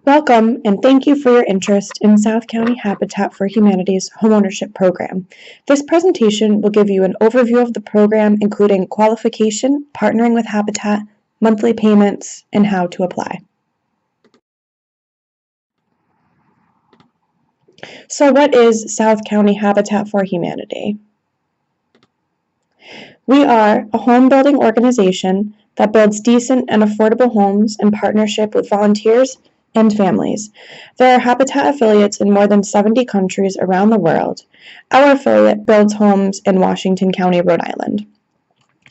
Welcome, and thank you for your interest in South County Habitat for Humanity's Homeownership program. This presentation will give you an overview of the program, including qualification, partnering with Habitat, monthly payments, and how to apply. So what is South County Habitat for Humanity? We are a home building organization that builds decent and affordable homes in partnership with volunteers and families. There are Habitat affiliates in more than 70 countries around the world. Our affiliate builds homes in Washington County, Rhode Island.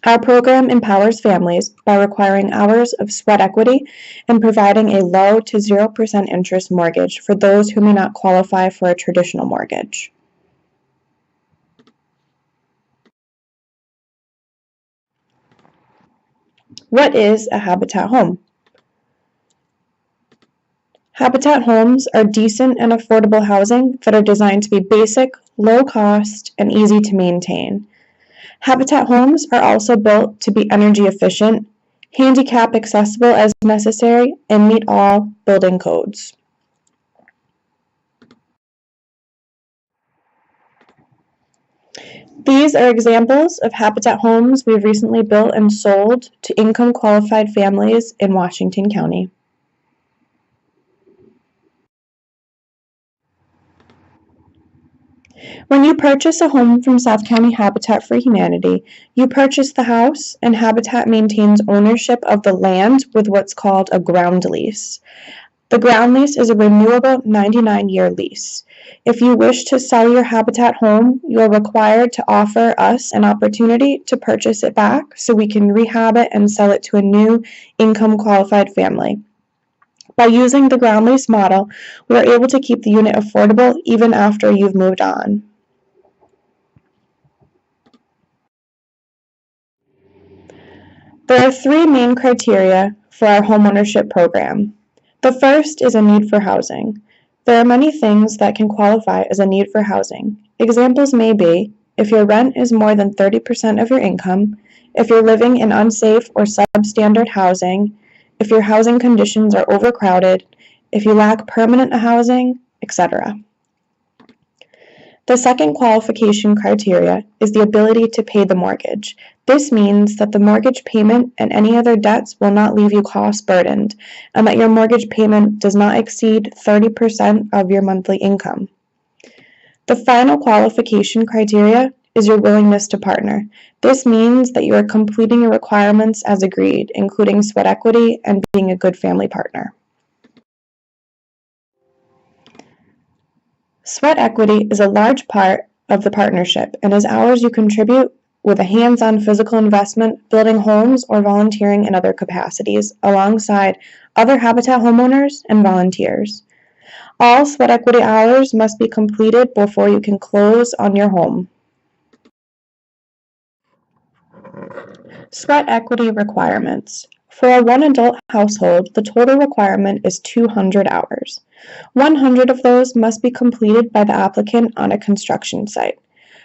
Our program empowers families by requiring hours of sweat equity and providing a low to 0% interest mortgage for those who may not qualify for a traditional mortgage. What is a Habitat home? Habitat homes are decent and affordable housing that are designed to be basic, low cost, and easy to maintain. Habitat homes are also built to be energy efficient, handicap accessible as necessary, and meet all building codes. These are examples of Habitat homes we've recently built and sold to income-qualified families in Washington County. When you purchase a home from South County Habitat for Humanity, you purchase the house, and Habitat maintains ownership of the land with what's called a ground lease. The ground lease is a renewable 99-year lease. If you wish to sell your Habitat home, you are required to offer us an opportunity to purchase it back so we can rehab it and sell it to a new income-qualified family. By using the ground lease model, we are able to keep the unit affordable even after you've moved on. There are three main criteria for our homeownership program. The first is a need for housing. There are many things that can qualify as a need for housing. Examples may be if your rent is more than 30% of your income, if you're living in unsafe or substandard housing, if your housing conditions are overcrowded, if you lack permanent housing, etc. The second qualification criteria is the ability to pay the mortgage. This means that the mortgage payment and any other debts will not leave you cost burdened, and that your mortgage payment does not exceed 30% of your monthly income. The final qualification criteria is your willingness to partner. This means that you are completing your requirements as agreed, including sweat equity and being a good family partner. Sweat equity is a large part of the partnership and is hours you contribute with a hands-on physical investment, building homes, or volunteering in other capacities, alongside other Habitat homeowners and volunteers. All sweat equity hours must be completed before you can close on your home. Sweat equity requirements. For a one-adult household, the total requirement is 200 hours. 100 of those must be completed by the applicant on a construction site.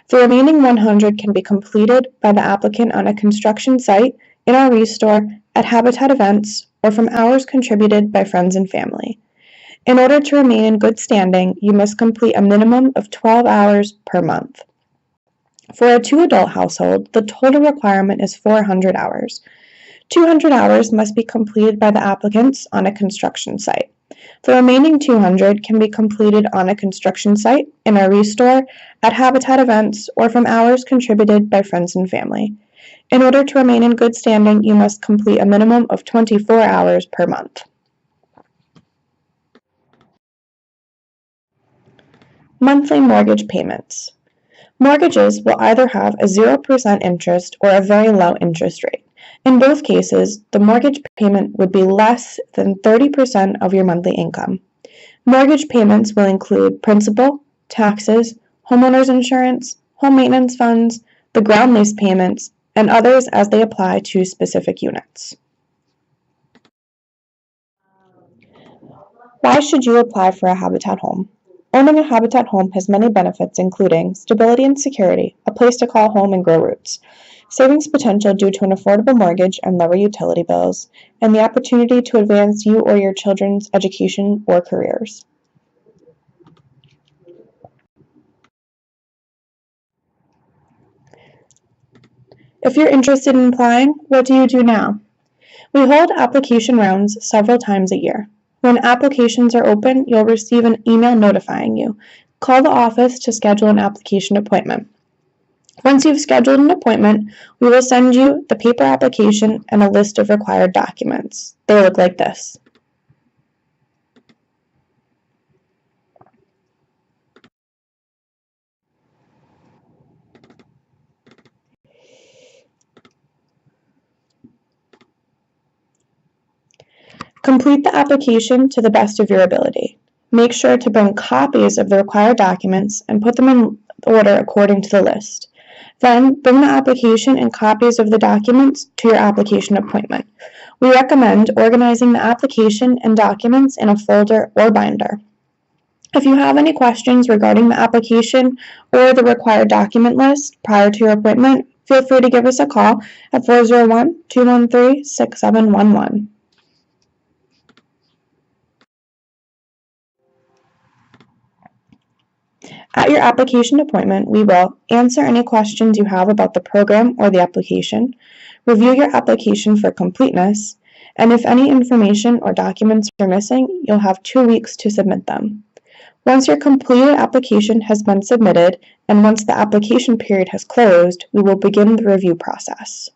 The remaining 100 can be completed by the applicant on a construction site, in our restore, at Habitat events, or from hours contributed by friends and family. In order to remain in good standing, you must complete a minimum of 12 hours per month. For a two-adult household, the total requirement is 400 hours. 200 hours must be completed by the applicants on a construction site. The remaining 200 can be completed on a construction site, in a restore, at Habitat events, or from hours contributed by friends and family. In order to remain in good standing, you must complete a minimum of 24 hours per month. Monthly mortgage payments. Mortgages will either have a 0% interest or a very low interest rate. In both cases, the mortgage payment would be less than 30% of your monthly income. Mortgage payments will include principal, taxes, homeowners insurance, home maintenance funds, the ground lease payments, and others as they apply to specific units. Why should you apply for a Habitat home? Owning a Habitat home has many benefits, including stability and security, a place to call home and grow roots, savings potential due to an affordable mortgage and lower utility bills, and the opportunity to advance you or your children's education or careers. If you're interested in applying, what do you do now? We hold application rounds several times a year. When applications are open, you'll receive an email notifying you. Call the office to schedule an application appointment. Once you've scheduled an appointment, we will send you the paper application and a list of required documents. They look like this. Complete the application to the best of your ability. Make sure to bring copies of the required documents and put them in order according to the list. Then, bring the application and copies of the documents to your application appointment. We recommend organizing the application and documents in a folder or binder. If you have any questions regarding the application or the required document list prior to your appointment, feel free to give us a call at 401-213-6711. At your application appointment, we will answer any questions you have about the program or the application, review your application for completeness, and if any information or documents are missing, you'll have 2 weeks to submit them. Once your completed application has been submitted, and once the application period has closed, we will begin the review process.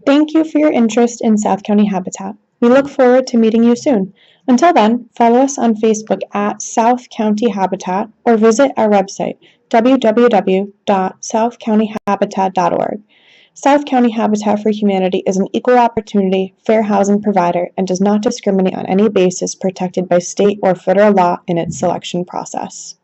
Thank you for your interest in South County Habitat. We look forward to meeting you soon. Until then, follow us on Facebook at South County Habitat or visit our website, www.southcountyhabitat.org. South County Habitat for Humanity is an equal opportunity, fair housing provider and does not discriminate on any basis protected by state or federal law in its selection process.